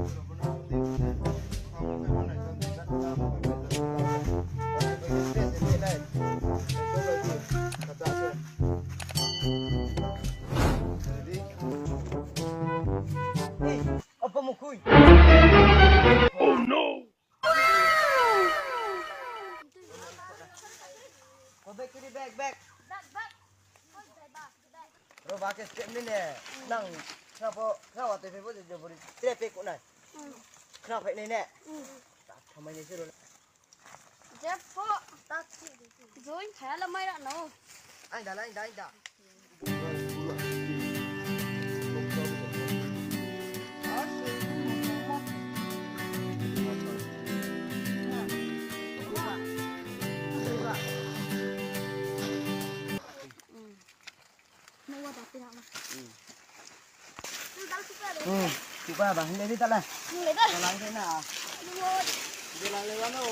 Apa mo kuy? Oh no! Back to the back. Ro ba ke step ni ne. Nang kenapa TV pun dia boleh traffic kok nai. Kenapa ni ne?ทำไมนี่สิโร Jepo tak join khala mai ra no. Ai dah. No ada tidak mah. Cuba bang, ini tak lah. Ni dah. Jalan sana. Aduh. Jalan lewat no.